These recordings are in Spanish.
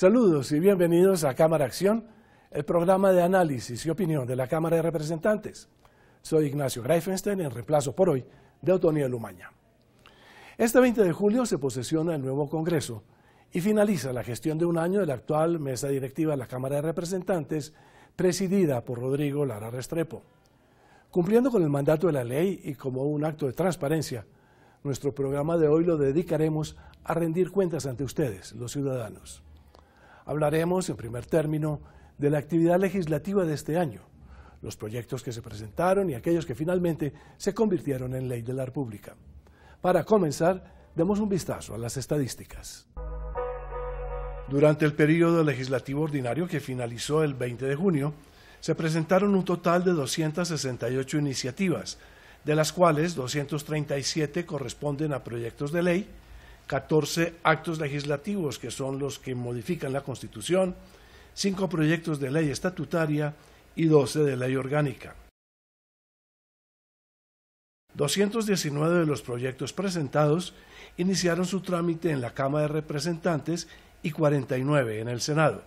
Saludos y bienvenidos a Cámara Acción, el programa de análisis y opinión de la Cámara de Representantes. Soy Ignacio Greifenstein, en reemplazo por hoy de Otoniel Umaña. Este 20 de julio se posesiona el nuevo Congreso y finaliza la gestión de un año de la actual mesa directiva de la Cámara de Representantes, presidida por Rodrigo Lara Restrepo. Cumpliendo con el mandato de la ley y como un acto de transparencia, nuestro programa de hoy lo dedicaremos a rendir cuentas ante ustedes, los ciudadanos. Hablaremos, en primer término, de la actividad legislativa de este año, los proyectos que se presentaron y aquellos que finalmente se convirtieron en ley de la República. Para comenzar, demos un vistazo a las estadísticas. Durante el periodo legislativo ordinario que finalizó el 20 de junio, se presentaron un total de 268 iniciativas, de las cuales 237 corresponden a proyectos de ley, 14 actos legislativos que son los que modifican la Constitución, 5 proyectos de ley estatutaria y 12 de ley orgánica. 219 de los proyectos presentados iniciaron su trámite en la Cámara de Representantes y 49 en el Senado.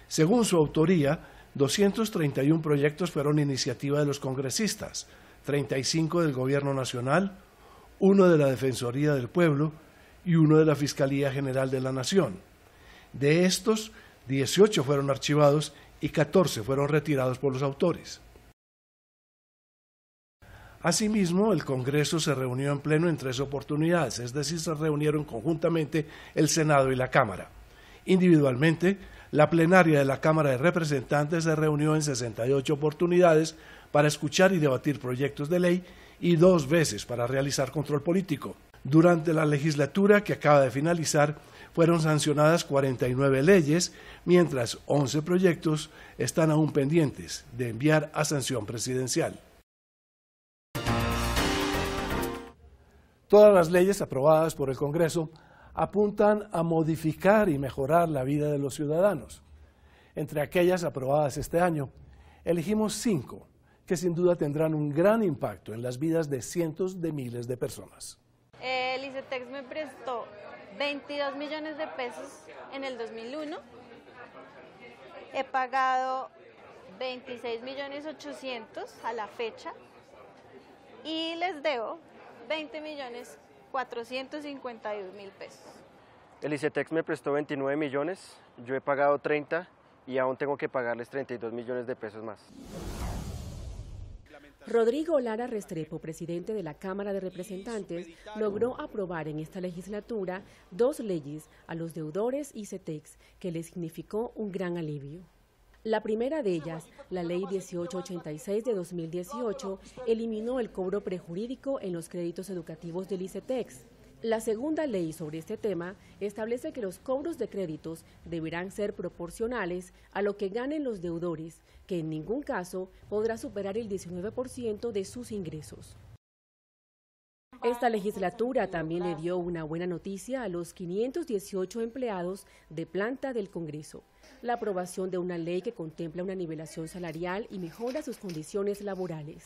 Según su autoría, 231 proyectos fueron iniciativa de los congresistas, 35 del Gobierno Nacional, 1 de la Defensoría del Pueblo y 1 de la Fiscalía General de la Nación. De estos, 18 fueron archivados y 14 fueron retirados por los autores. Asimismo, el Congreso se reunió en pleno en 3 oportunidades, es decir, se reunieron conjuntamente el Senado y la Cámara. Individualmente, la plenaria de la Cámara de Representantes se reunió en 68 oportunidades para escuchar y debatir proyectos de ley y 2 veces para realizar control político. Durante la legislatura que acaba de finalizar, fueron sancionadas 49 leyes, mientras 11 proyectos están aún pendientes de enviar a sanción presidencial. Todas las leyes aprobadas por el Congreso apuntan a modificar y mejorar la vida de los ciudadanos. Entre aquellas aprobadas este año, elegimos 5 que sin duda tendrán un gran impacto en las vidas de cientos de miles de personas. El ICETEX me prestó 22 millones de pesos en el 2001. He pagado 26.800.000 a la fecha y les debo 20.451.000 pesos. El ICETEX me prestó 29 millones, yo he pagado 30 y aún tengo que pagarles 32 millones de pesos más. Rodrigo Lara Restrepo, presidente de la Cámara de Representantes, logró aprobar en esta legislatura 2 leyes a los deudores ICETEX que le significó un gran alivio. La primera de ellas, la Ley 1886 de 2018, eliminó el cobro prejurídico en los créditos educativos del ICETEX. La segunda ley sobre este tema establece que los cobros de créditos deberán ser proporcionales a lo que ganen los deudores, que en ningún caso podrá superar el 19% de sus ingresos. Esta legislatura también le dio una buena noticia a los 518 empleados de planta del Congreso: la aprobación de una ley que contempla una nivelación salarial y mejora sus condiciones laborales.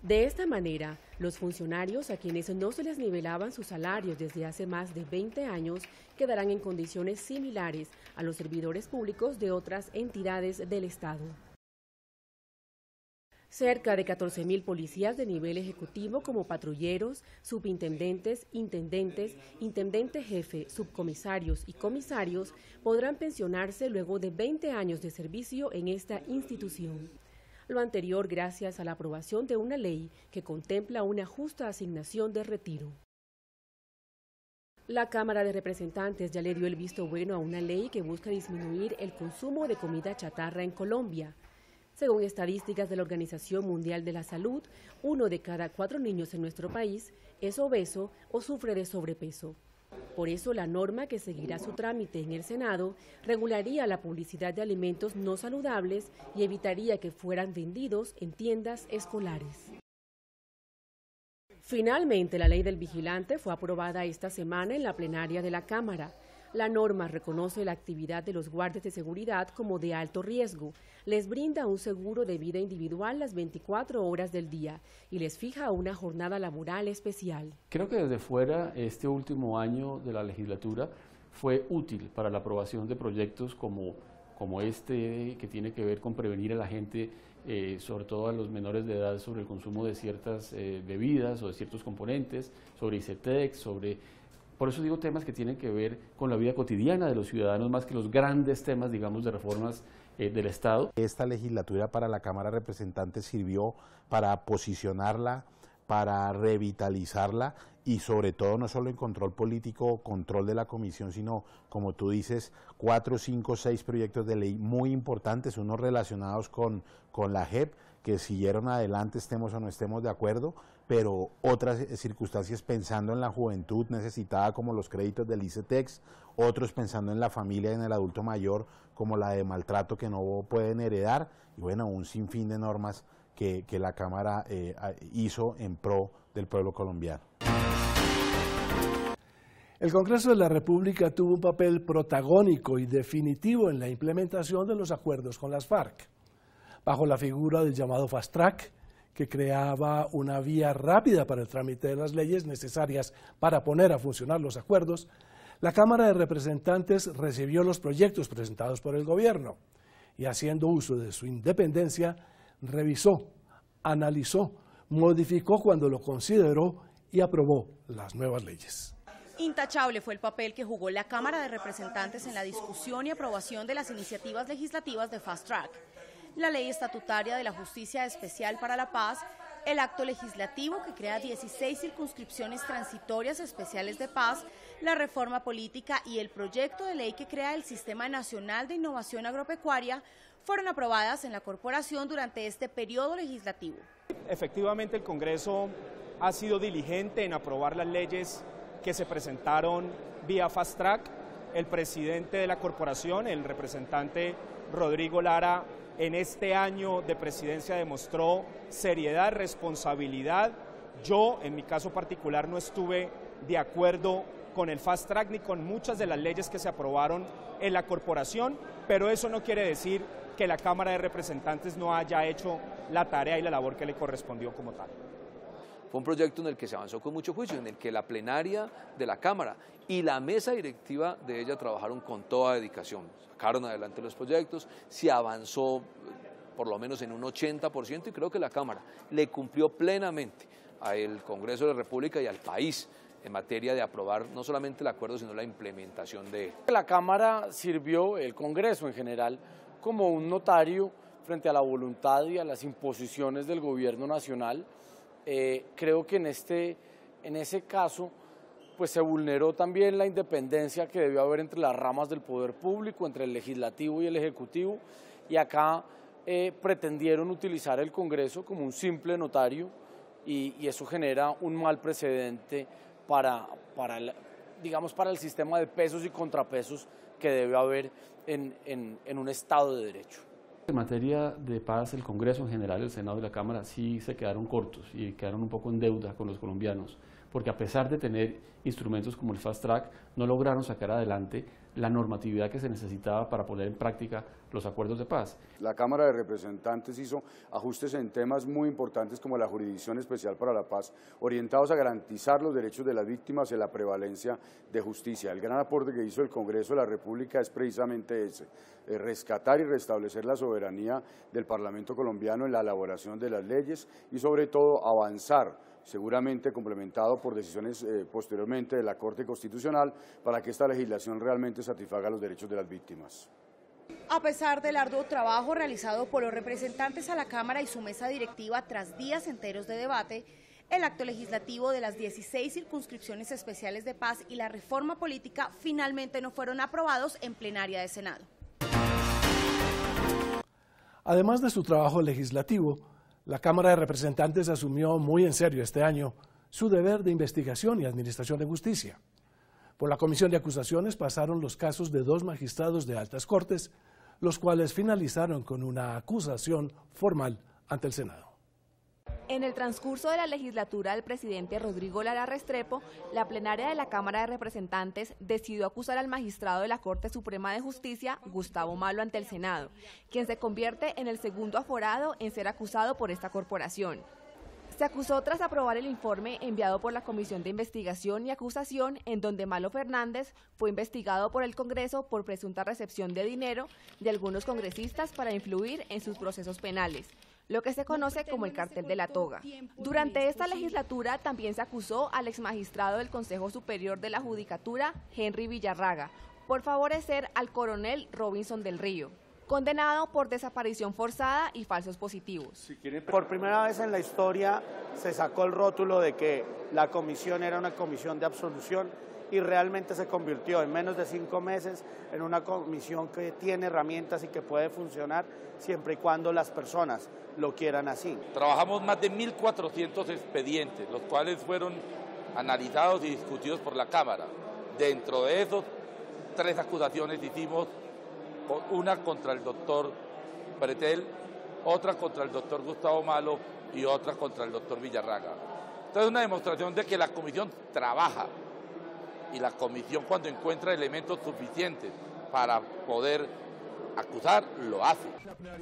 De esta manera, los funcionarios a quienes no se les nivelaban sus salarios desde hace más de 20 años quedarán en condiciones similares a los servidores públicos de otras entidades del Estado. Cerca de 14.000 policías de nivel ejecutivo como patrulleros, subintendentes, intendentes, intendente jefe, subcomisarios y comisarios podrán pensionarse luego de 20 años de servicio en esta institución. Lo anterior gracias a la aprobación de una ley que contempla una justa asignación de retiro. La Cámara de Representantes ya le dio el visto bueno a una ley que busca disminuir el consumo de comida chatarra en Colombia. Según estadísticas de la Organización Mundial de la Salud, 1 de cada 4 niños en nuestro país es obeso o sufre de sobrepeso. Por eso, la norma que seguirá su trámite en el Senado regularía la publicidad de alimentos no saludables y evitaría que fueran vendidos en tiendas escolares. Finalmente, la ley del vigilante fue aprobada esta semana en la plenaria de la Cámara. La norma reconoce la actividad de los guardias de seguridad como de alto riesgo, les brinda un seguro de vida individual las 24 horas del día y les fija una jornada laboral especial. Creo que desde fuera este último año de la legislatura fue útil para la aprobación de proyectos como este, que tiene que ver con prevenir a la gente, sobre todo a los menores de edad, sobre el consumo de ciertas bebidas o de ciertos componentes, sobre ICETEX, por eso digo temas que tienen que ver con la vida cotidiana de los ciudadanos, más que los grandes temas, digamos, de reformas del Estado. Esta legislatura para la Cámara de Representantes sirvió para posicionarla, para revitalizarla y sobre todo no solo en control político, control de la comisión, sino, como tú dices, 4, 5, 6 proyectos de ley muy importantes, unos relacionados con la JEP, que siguieron adelante, estemos o no estemos de acuerdo, pero otras circunstancias pensando en la juventud necesitada como los créditos del ICETEX, otros pensando en la familia y en el adulto mayor como la de maltrato que no pueden heredar, y bueno, un sinfín de normas que la Cámara hizo en pro del pueblo colombiano. El Congreso de la República tuvo un papel protagónico y definitivo en la implementación de los acuerdos con las FARC, bajo la figura del llamado Fast Track, que creaba una vía rápida para el trámite de las leyes necesarias para poner a funcionar los acuerdos. La Cámara de Representantes recibió los proyectos presentados por el gobierno y, haciendo uso de su independencia, revisó, analizó, modificó cuando lo consideró y aprobó las nuevas leyes. Intachable fue el papel que jugó la Cámara de Representantes en la discusión y aprobación de las iniciativas legislativas de Fast Track, la Ley Estatutaria de la Justicia Especial para la Paz, el acto legislativo que crea 16 circunscripciones transitorias especiales de paz, la reforma política y el proyecto de ley que crea el Sistema Nacional de Innovación Agropecuaria fueron aprobadas en la corporación durante este periodo legislativo. Efectivamente, el Congreso ha sido diligente en aprobar las leyes que se presentaron vía Fast Track. El presidente de la corporación, el representante Rodrigo Lara, en este año de presidencia demostró seriedad, responsabilidad. Yo, en mi caso particular, no estuve de acuerdo con el Fast Track ni con muchas de las leyes que se aprobaron en la corporación, pero eso no quiere decir que la Cámara de Representantes no haya hecho la tarea y la labor que le correspondió como tal. Fue un proyecto en el que se avanzó con mucho juicio, en el que la plenaria de la Cámara y la mesa directiva de ella trabajaron con toda dedicación. Sacaron adelante los proyectos, se avanzó por lo menos en un 80% y creo que la Cámara le cumplió plenamente al Congreso de la República y al país en materia de aprobar no solamente el acuerdo, sino la implementación de él. La Cámara sirvió, el Congreso en general, como un notario frente a la voluntad y a las imposiciones del gobierno nacional. Creo que en ese caso pues se vulneró también la independencia que debió haber entre las ramas del poder público, entre el legislativo y el ejecutivo, y acá pretendieron utilizar el Congreso como un simple notario y eso genera un mal precedente para el sistema de pesos y contrapesos que debe haber en un Estado de Derecho. En materia de paz, el Congreso en general, el Senado y la Cámara sí se quedaron cortos y quedaron un poco en deuda con los colombianos, porque a pesar de tener instrumentos como el Fast Track, no lograron sacar adelante la normatividad que se necesitaba para poner en práctica los acuerdos de paz. La Cámara de Representantes hizo ajustes en temas muy importantes como la Jurisdicción Especial para la Paz, orientados a garantizar los derechos de las víctimas y la prevalencia de justicia. El gran aporte que hizo el Congreso de la República es precisamente ese, rescatar y restablecer la soberanía del Parlamento colombiano en la elaboración de las leyes y sobre todo avanzar, seguramente complementado por decisiones posteriormente de la Corte Constitucional, para que esta legislación realmente satisfaga los derechos de las víctimas. A pesar del arduo trabajo realizado por los representantes a la Cámara y su mesa directiva tras días enteros de debate, el acto legislativo de las 16 circunscripciones especiales de paz y la reforma política finalmente no fueron aprobados en plenaria de Senado. Además de su trabajo legislativo, la Cámara de Representantes asumió muy en serio este año su deber de investigación y administración de justicia. Por la Comisión de Acusaciones pasaron los casos de 2 magistrados de altas cortes, los cuales finalizaron con una acusación formal ante el Senado. En el transcurso de la legislatura del presidente Rodrigo Lara Restrepo, la plenaria de la Cámara de Representantes decidió acusar al magistrado de la Corte Suprema de Justicia, Gustavo Malo, ante el Senado, quien se convierte en el segundo aforado en ser acusado por esta corporación. Se acusó tras aprobar el informe enviado por la Comisión de Investigación y Acusación, en donde Malo Fernández fue investigado por el Congreso por presunta recepción de dinero de algunos congresistas para influir en sus procesos penales, lo que se conoce como el cartel de la toga. Durante esta legislatura también se acusó al exmagistrado del Consejo Superior de la Judicatura, Henry Villarraga, por favorecer al coronel Robinson del Río, condenado por desaparición forzada y falsos positivos. Por primera vez en la historia se sacó el rótulo de que la comisión era una comisión de absolución y realmente se convirtió en menos de 5 meses en una comisión que tiene herramientas y que puede funcionar siempre y cuando las personas lo quieran así. Trabajamos más de 1.400 expedientes, los cuales fueron analizados y discutidos por la Cámara. Dentro de esos, 3 acusaciones hicimos, una contra el doctor Pretel, otra contra el doctor Gustavo Malo y otra contra el doctor Villarraga. Entonces es una demostración de que la comisión trabaja y la comisión, cuando encuentra elementos suficientes para poder acusar, lo hace.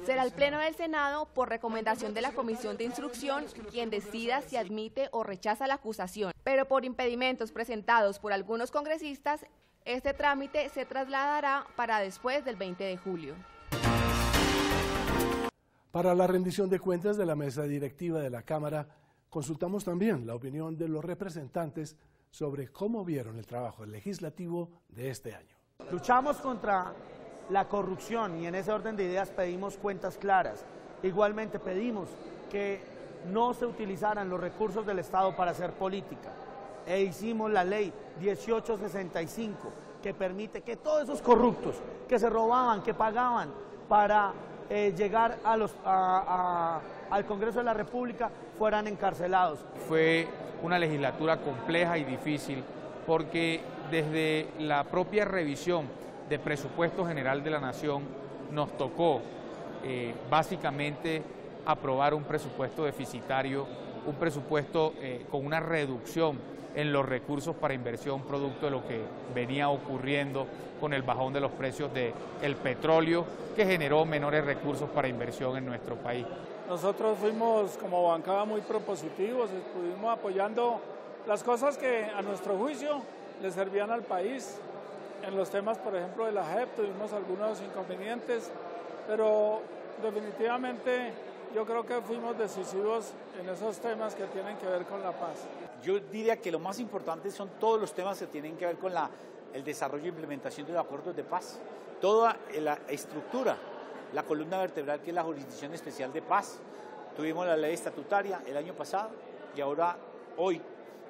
Será el Pleno del Senado, por recomendación de la Comisión de Instrucción, quien decida si admite o rechaza la acusación, pero por impedimentos presentados por algunos congresistas, este trámite se trasladará para después del 20 de julio. Para la rendición de cuentas de la mesa directiva de la Cámara, consultamos también la opinión de los representantes sobre cómo vieron el trabajo legislativo de este año. Luchamos contra la corrupción y en ese orden de ideas pedimos cuentas claras. Igualmente pedimos que no se utilizaran los recursos del Estado para hacer política. E hicimos la ley 1865 que permite que todos esos corruptos que se robaban, que pagaban para llegar al Congreso de la República fueran encarcelados. Fue una legislatura compleja y difícil porque desde la propia revisión de presupuesto general de la Nación nos tocó básicamente aprobar un presupuesto deficitario, un presupuesto con una reducción en los recursos para inversión producto de lo que venía ocurriendo con el bajón de los precios del petróleo, que generó menores recursos para inversión en nuestro país. Nosotros fuimos como bancada muy propositivos, estuvimos apoyando las cosas que a nuestro juicio le servían al país. En los temas, por ejemplo, de la JEP tuvimos algunos inconvenientes, pero definitivamente yo creo que fuimos decisivos en esos temas que tienen que ver con la paz. Yo diría que lo más importante son todos los temas que tienen que ver con el desarrollo e implementación de los acuerdos de paz. Toda la estructura, la columna vertebral que es la Jurisdicción Especial de Paz. Tuvimos la ley estatutaria el año pasado y ahora, hoy,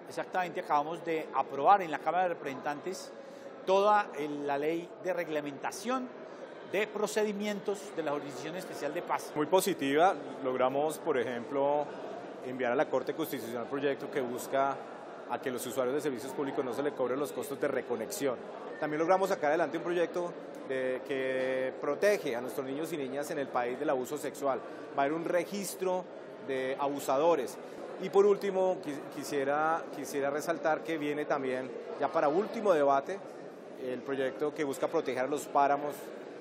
exactamente acabamos de aprobar en la Cámara de Representantes toda la ley de reglamentación de procedimientos de la Jurisdicción Especial de Paz. Muy positiva, logramos, por ejemplo, enviar a la Corte Constitucional proyecto que busca a que los usuarios de servicios públicos no se les cobren los costos de reconexión. También logramos sacar adelante un proyecto que protege a nuestros niños y niñas en el país del abuso sexual. Va a haber un registro de abusadores. Y por último, quisiera resaltar que viene también, ya para último debate, el proyecto que busca proteger a los páramos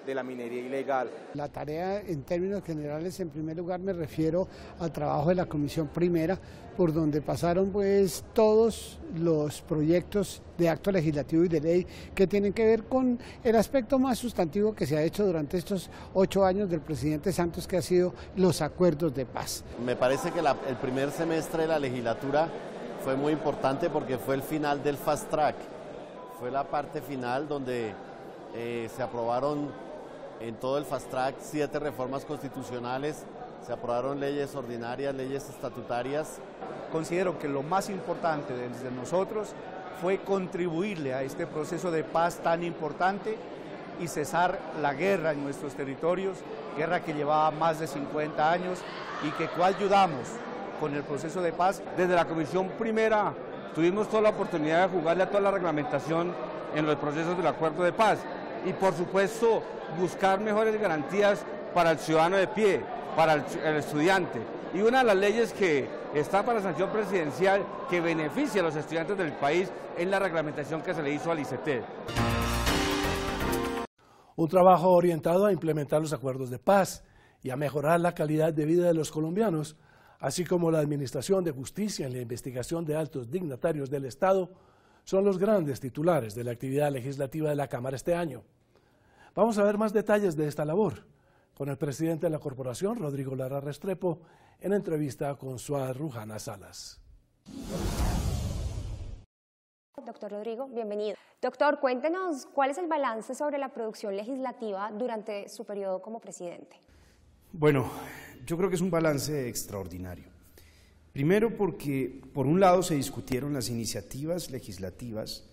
de la minería ilegal. La tarea en términos generales, en primer lugar me refiero al trabajo de la Comisión Primera, por donde pasaron pues todos los proyectos de acto legislativo y de ley que tienen que ver con el aspecto más sustantivo que se ha hecho durante estos 8 años del presidente Santos, que ha sido los acuerdos de paz. Me parece que el primer semestre de la legislatura fue muy importante porque fue el final del Fast Track, fue la parte final donde se aprobaron en todo el Fast Track 7 reformas constitucionales, se aprobaron leyes ordinarias, leyes estatutarias. Considero que lo más importante desde nosotros fue contribuirle a este proceso de paz tan importante y cesar la guerra en nuestros territorios, guerra que llevaba más de 50 años y que coayudamos con el proceso de paz. Desde la Comisión Primera tuvimos toda la oportunidad de jugarle a toda la reglamentación en los procesos del acuerdo de paz y por supuesto buscar mejores garantías para el ciudadano de pie, para el estudiante. Y una de las leyes que está para sanción presidencial que beneficia a los estudiantes del país es la reglamentación que se le hizo al ICETED. Un trabajo orientado a implementar los acuerdos de paz y a mejorar la calidad de vida de los colombianos así como la Administración de Justicia en la investigación de altos dignatarios del Estado, son los grandes titulares de la actividad legislativa de la Cámara este año. Vamos a ver más detalles de esta labor con el presidente de la corporación, Rodrigo Lara Restrepo, en entrevista con Suárez Rujana Salas. Doctor Rodrigo, bienvenido. Doctor, cuéntenos cuál es el balance sobre la producción legislativa durante su periodo como presidente. Bueno, yo creo que es un balance extraordinario. Primero porque, por un lado, se discutieron las iniciativas legislativas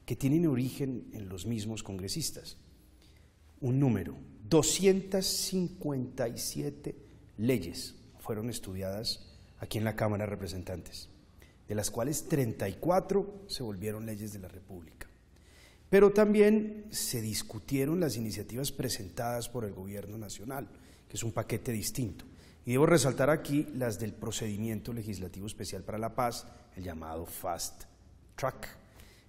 que tienen origen en los mismos congresistas. Un número, 257 leyes fueron estudiadas aquí en la Cámara de Representantes, de las cuales 34 se volvieron leyes de la República. Pero también se discutieron las iniciativas presentadas por el Gobierno Nacional, que es un paquete distinto. Y debo resaltar aquí las del Procedimiento Legislativo Especial para la Paz, el llamado Fast Track,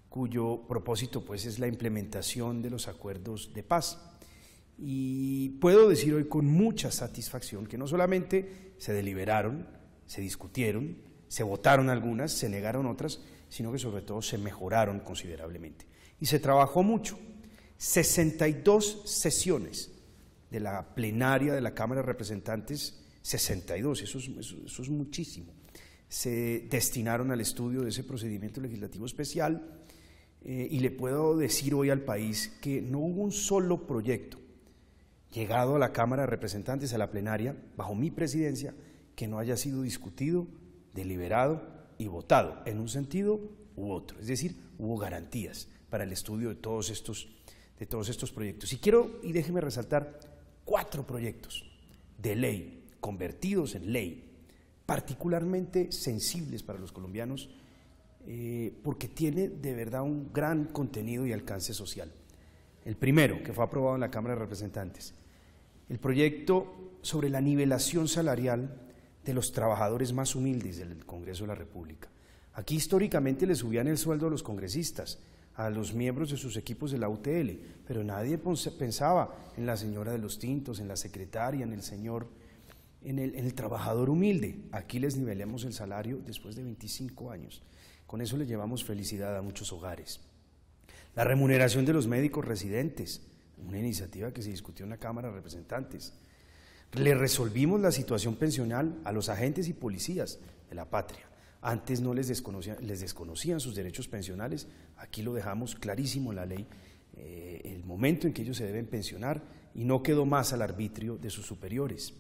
cuyo propósito pues es la implementación de los acuerdos de paz. Y puedo decir hoy con mucha satisfacción que no solamente se deliberaron, se discutieron, se votaron algunas, se negaron otras, sino que sobre todo se mejoraron considerablemente. Y se trabajó mucho, 62 sesiones de la plenaria de la Cámara de Representantes, 62, eso es muchísimo, se destinaron al estudio de ese procedimiento legislativo especial y le puedo decir hoy al país que no hubo un solo proyecto llegado a la Cámara de Representantes, a la plenaria, bajo mi presidencia, que no haya sido discutido, deliberado y votado en un sentido u otro, es decir, hubo garantías para el estudio de todos estos proyectos. Y déjeme resaltar 4 proyectos de ley convertidos en ley, particularmente sensibles para los colombianos, porque tiene de verdad un gran contenido y alcance social. El primero, que fue aprobado en la Cámara de Representantes, el proyecto sobre la nivelación salarial de los trabajadores más humildes del Congreso de la República. Aquí históricamente le subían el sueldo a los congresistas, a los miembros de sus equipos de la UTL, pero nadie pensaba en la señora de los tintos, en la secretaria, en el señor, en el trabajador humilde. Aquí les nivelemos el salario después de 25 años. Con eso le llevamos felicidad a muchos hogares. La remuneración de los médicos residentes, una iniciativa que se discutió en la Cámara de Representantes. Le resolvimos la situación pensional a los agentes y policías de la patria. Antes no les desconocían sus derechos pensionales, aquí lo dejamos clarísimo en la ley, el momento en que ellos se deben pensionar y no quedó más al arbitrio de sus superiores.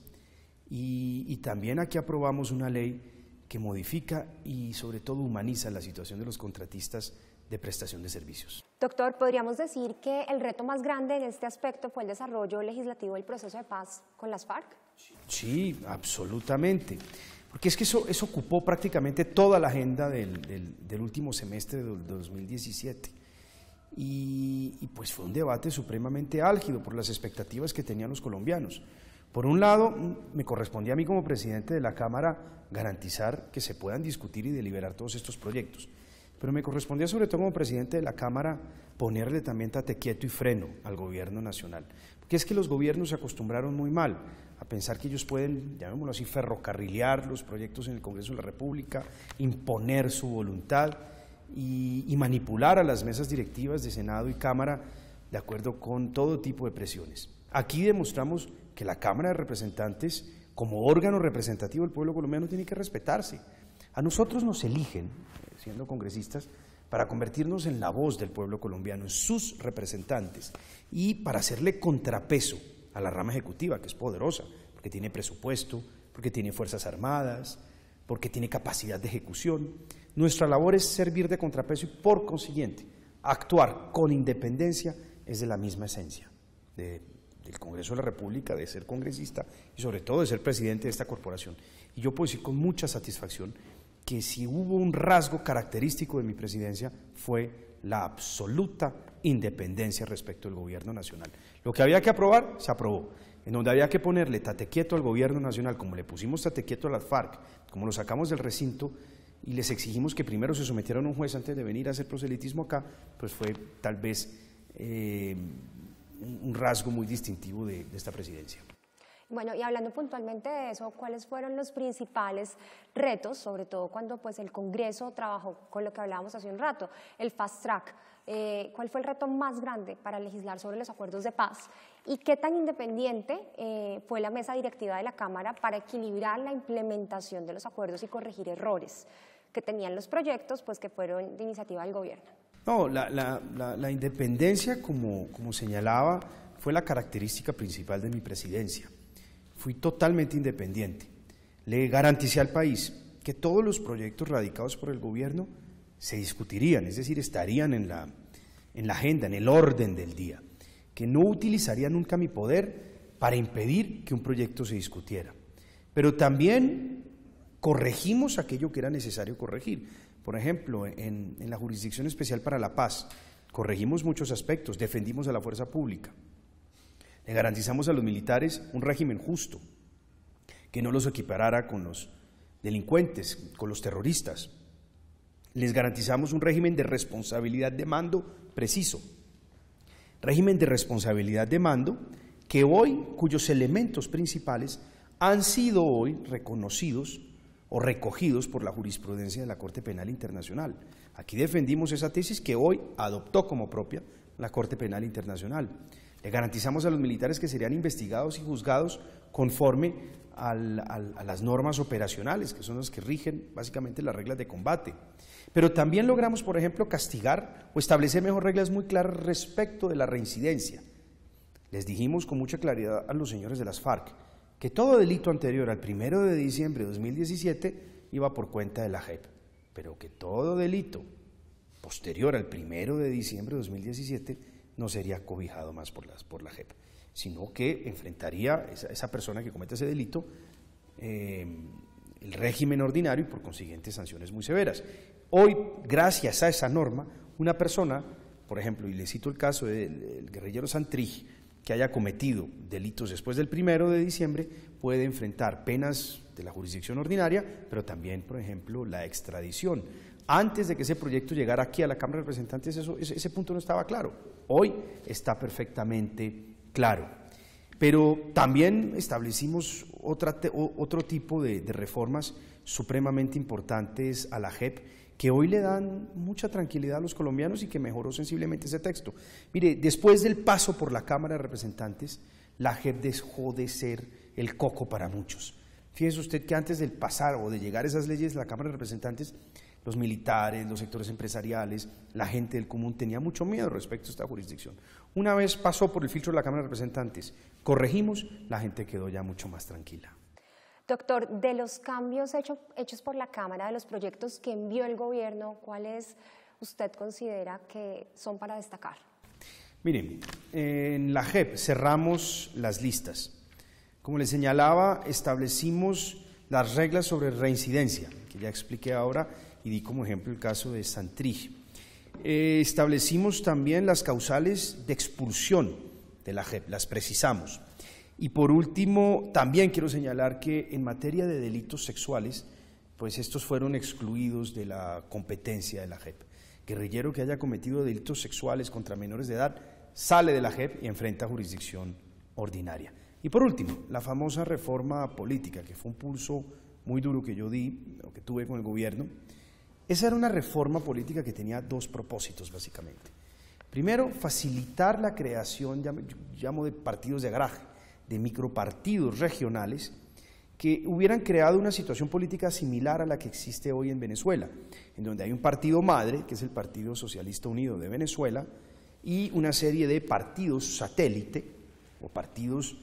Y también aquí aprobamos una ley que modifica y sobre todo humaniza la situación de los contratistas de prestación de servicios. Doctor, ¿podríamos decir que el reto más grande en este aspecto fue el desarrollo legislativo del proceso de paz con las FARC? Sí, absolutamente, porque es que eso ocupó prácticamente toda la agenda del último semestre de 2017 y pues fue un debate supremamente álgido por las expectativas que tenían los colombianos. Por un lado, me correspondía a mí como presidente de la Cámara garantizar que se puedan discutir y deliberar todos estos proyectos, pero me correspondía sobre todo como presidente de la Cámara ponerle también tate quieto y freno al Gobierno Nacional, porque es que los gobiernos se acostumbraron muy mal a pensar que ellos pueden, llamémoslo así, ferrocarrilear los proyectos en el Congreso de la República, imponer su voluntad y manipular a las mesas directivas de Senado y Cámara de acuerdo con todo tipo de presiones. Aquí demostramos que la Cámara de Representantes, como órgano representativo del pueblo colombiano, tiene que respetarse. A nosotros nos eligen, siendo congresistas, para convertirnos en la voz del pueblo colombiano, en sus representantes, y para hacerle contrapeso a la rama ejecutiva, que es poderosa, porque tiene presupuesto, porque tiene fuerzas armadas, porque tiene capacidad de ejecución. Nuestra labor es servir de contrapeso y, por consiguiente, actuar con independencia es de la misma esencia del Congreso de la República, de ser congresista y sobre todo de ser presidente de esta corporación. Y yo puedo decir con mucha satisfacción que si hubo un rasgo característico de mi presidencia fue la absoluta independencia respecto al Gobierno Nacional. Lo que había que aprobar, se aprobó. En donde había que ponerle tate quieto al Gobierno Nacional, como le pusimos tate quieto a las FARC, como lo sacamos del recinto y les exigimos que primero se sometieran a un juez antes de venir a hacer proselitismo acá, pues fue tal vez un rasgo muy distintivo de esta presidencia. Bueno, y hablando puntualmente de eso, ¿cuáles fueron los principales retos, sobre todo cuando pues, el Congreso trabajó con lo que hablábamos hace un rato, el Fast Track? ¿Cuál fue el reto más grande para legislar sobre los acuerdos de paz? ¿Y qué tan independiente fue la mesa directiva de la Cámara para equilibrar la implementación de los acuerdos y corregir errores que tenían los proyectos, pues que fueron de iniciativa del gobierno? No, la independencia, como señalaba, fue la característica principal de mi presidencia. Fui totalmente independiente. Le garanticé al país que todos los proyectos radicados por el gobierno se discutirían, es decir, estarían en la agenda, en el orden del día, que no utilizaría nunca mi poder para impedir que un proyecto se discutiera. Pero también corregimos aquello que era necesario corregir. Por ejemplo, en la Jurisdicción Especial para la Paz, corregimos muchos aspectos, defendimos a la fuerza pública. Le garantizamos a los militares un régimen justo, que no los equiparara con los delincuentes, con los terroristas. Les garantizamos un régimen de responsabilidad de mando preciso. Régimen de responsabilidad de mando que hoy, cuyos elementos principales han sido hoy reconocidos o recogidos por la jurisprudencia de la Corte Penal Internacional. Aquí defendimos esa tesis que hoy adoptó como propia la Corte Penal Internacional. Le garantizamos a los militares que serían investigados y juzgados conforme a las normas operacionales, que son las que rigen básicamente las reglas de combate. Pero también logramos, por ejemplo, castigar o establecer mejor reglas muy claras respecto de la reincidencia. Les dijimos con mucha claridad a los señores de las FARC que todo delito anterior al 1 de diciembre de 2017 iba por cuenta de la JEP, pero que todo delito posterior al 1 de diciembre de 2017 no sería cobijado más por la JEP, sino que enfrentaría esa persona que comete ese delito el régimen ordinario y por consiguiente sanciones muy severas. Hoy, gracias a esa norma, una persona, por ejemplo, y le cito el caso del guerrillero Santrich, que haya cometido delitos después del 1 de diciembre, puede enfrentar penas de la jurisdicción ordinaria, pero también, por ejemplo, la extradición. Antes de que ese proyecto llegara aquí a la Cámara de Representantes, ese punto no estaba claro. Hoy está perfectamente claro. Pero también establecimos otro tipo de reformas supremamente importantes a la JEP, que hoy le dan mucha tranquilidad a los colombianos y que mejoró sensiblemente ese texto. Mire, después del paso por la Cámara de Representantes, la JEP dejó de ser el coco para muchos. Fíjese usted que antes del pasar o de llegar esas leyes a la Cámara de Representantes, los militares, los sectores empresariales, la gente del común tenía mucho miedo respecto a esta jurisdicción. Una vez pasó por el filtro de la Cámara de Representantes, corregimos, la gente quedó ya mucho más tranquila. Doctor, de los cambios hechos por la Cámara, de los proyectos que envió el gobierno, ¿cuáles usted considera que son para destacar? Miren, en la JEP cerramos las listas. Como les señalaba, establecimos las reglas sobre reincidencia, que ya expliqué ahora y di como ejemplo el caso de Santrich. Establecimos también las causales de expulsión de la JEP, las precisamos. Y por último, también quiero señalar que en materia de delitos sexuales, pues estos fueron excluidos de la competencia de la JEP. Guerrillero que haya cometido delitos sexuales contra menores de edad sale de la JEP y enfrenta jurisdicción ordinaria. Y por último, la famosa reforma política, que fue un pulso muy duro que yo di, o que tuve con el gobierno. Esa era una reforma política que tenía dos propósitos, básicamente. Primero, facilitar la creación, llamo de partidos de garaje, de micropartidos regionales que hubieran creado una situación política similar a la que existe hoy en Venezuela, en donde hay un partido madre, que es el Partido Socialista Unido de Venezuela, y una serie de partidos satélite, o partidos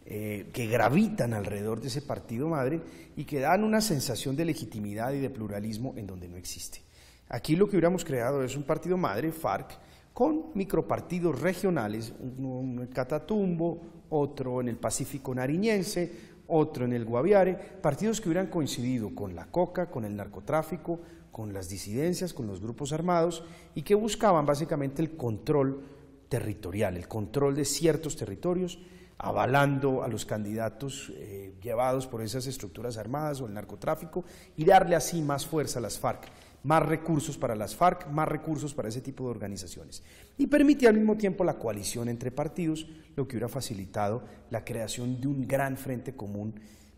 que gravitan alrededor de ese partido madre y que dan una sensación de legitimidad y de pluralismo en donde no existe. Aquí lo que hubiéramos creado es un partido madre, FARC, con micropartidos regionales, uno en Catatumbo, otro en el Pacífico Nariñense, otro en el Guaviare, partidos que hubieran coincidido con la coca, con el narcotráfico, con las disidencias, con los grupos armados y que buscaban básicamente el control territorial, el control de ciertos territorios, avalando a los candidatos llevados por esas estructuras armadas o el narcotráfico y darle así más fuerza a las FARC. más recursos para las FARC, más recursos para ese tipo de organizaciones. Y permitía al mismo tiempo la coalición entre partidos, lo que hubiera facilitado la creación de un gran frente común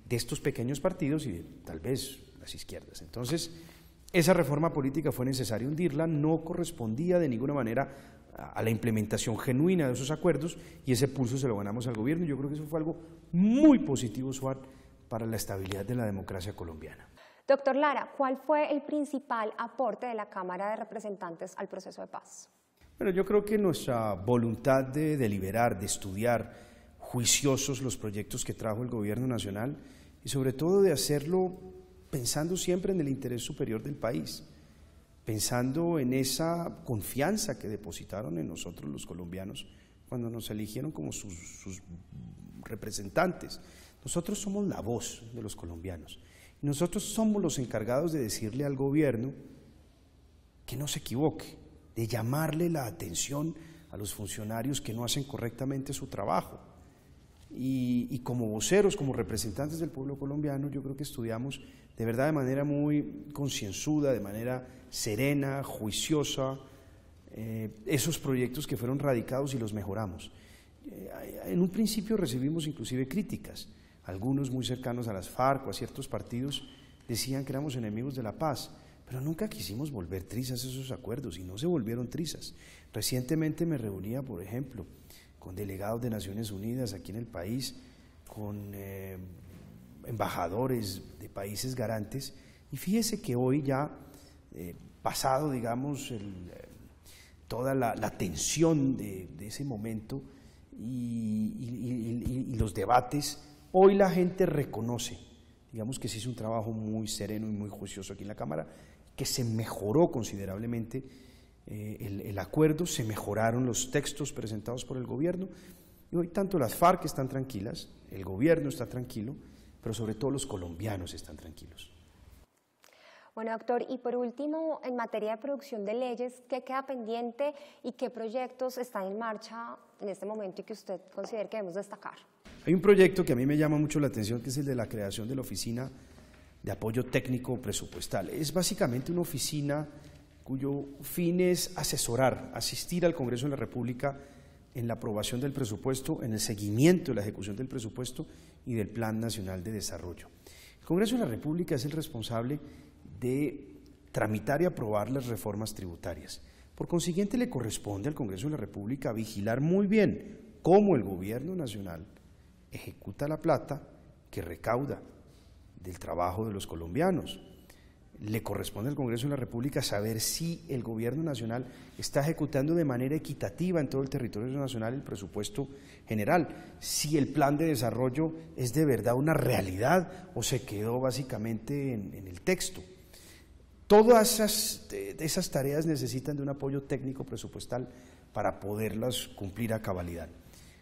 de estos pequeños partidos y de, tal vez, las izquierdas. Entonces, esa reforma política fue necesario hundirla, no correspondía de ninguna manera a la implementación genuina de esos acuerdos, y ese pulso se lo ganamos al gobierno, y yo creo que eso fue algo muy positivo, Suar, para la estabilidad de la democracia colombiana. Doctor Lara, ¿cuál fue el principal aporte de la Cámara de Representantes al proceso de paz? Bueno, yo creo que nuestra voluntad de deliberar, de estudiar juiciosos los proyectos que trajo el gobierno nacional, y sobre todo de hacerlo pensando siempre en el interés superior del país, pensando en esa confianza que depositaron en nosotros los colombianos cuando nos eligieron como sus representantes. Nosotros somos la voz de los colombianos, y nosotros somos los encargados de decirle al gobierno que no se equivoque, de llamarle la atención a los funcionarios que no hacen correctamente su trabajo. Y como voceros, como representantes del pueblo colombiano, yo creo que estudiamos de verdad de manera muy concienzuda, de manera serena, juiciosa, esos proyectos que fueron radicados y los mejoramos. En un principio recibimos inclusive críticas, algunos muy cercanos a las FARC o a ciertos partidos decían que éramos enemigos de la paz, pero nunca quisimos volver trizas esos acuerdos y no se volvieron trizas. Recientemente me reunía, por ejemplo, con delegados de Naciones Unidas aquí en el país, con embajadores de países garantes, y fíjese que hoy ya, pasado, digamos, toda la tensión de ese momento y los debates, hoy la gente reconoce, digamos que se hizo un trabajo muy sereno y muy juicioso aquí en la Cámara, que se mejoró considerablemente el acuerdo, se mejoraron los textos presentados por el gobierno, y hoy tanto las FARC están tranquilas, el gobierno está tranquilo, pero sobre todo los colombianos están tranquilos. Bueno, doctor, y por último, en materia de producción de leyes, ¿qué queda pendiente y qué proyectos están en marcha en este momento y que usted considere que debemos destacar? Hay un proyecto que a mí me llama mucho la atención, que es el de la creación de la Oficina de Apoyo Técnico Presupuestal. Es básicamente una oficina cuyo fin es asesorar, asistir al Congreso de la República en la aprobación del presupuesto, en el seguimiento de la ejecución del presupuesto y del Plan Nacional de Desarrollo. El Congreso de la República es el responsable de tramitar y aprobar las reformas tributarias. Por consiguiente, le corresponde al Congreso de la República vigilar muy bien cómo el Gobierno Nacional ejecuta la plata que recauda del trabajo de los colombianos. Le corresponde al Congreso de la República saber si el Gobierno Nacional está ejecutando de manera equitativa en todo el territorio nacional el presupuesto general, si el plan de desarrollo es de verdad una realidad o se quedó básicamente en el texto. Todas esas tareas necesitan de un apoyo técnico presupuestal para poderlas cumplir a cabalidad.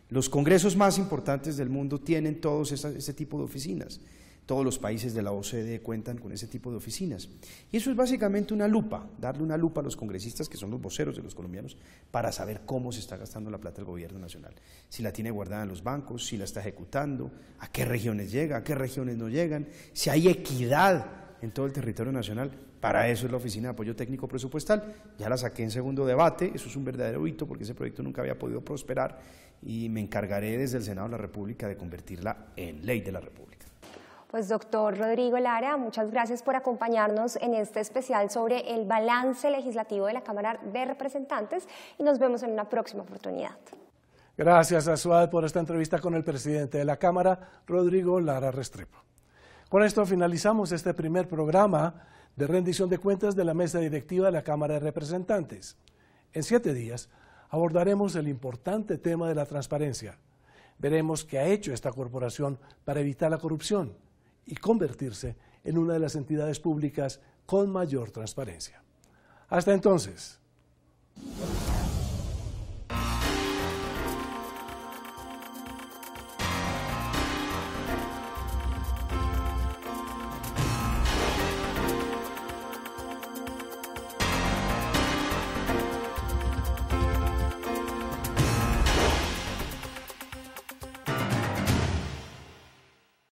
Los congresos más importantes del mundo tienen todos ese tipo de oficinas. Todos los países de la OCDE cuentan con ese tipo de oficinas. Y eso es básicamente una lupa, darle una lupa a los congresistas, que son los voceros de los colombianos, para saber cómo se está gastando la plata del gobierno nacional. Si la tiene guardada en los bancos, si la está ejecutando, a qué regiones llega, a qué regiones no llegan, si hay equidad en todo el territorio nacional. Para eso es la Oficina de Apoyo Técnico Presupuestal. Ya la saqué en segundo debate, eso es un verdadero hito porque ese proyecto nunca había podido prosperar y me encargaré desde el Senado de la República de convertirla en ley de la República. Pues doctor Rodrigo Lara, muchas gracias por acompañarnos en este especial sobre el balance legislativo de la Cámara de Representantes y nos vemos en una próxima oportunidad. Gracias a Suad por esta entrevista con el presidente de la Cámara, Rodrigo Lara Restrepo. Con esto finalizamos este primer programa de rendición de cuentas de la mesa directiva de la Cámara de Representantes. En 7 días abordaremos el importante tema de la transparencia. Veremos qué ha hecho esta corporación para evitar la corrupción y convertirse en una de las entidades públicas con mayor transparencia. Hasta entonces.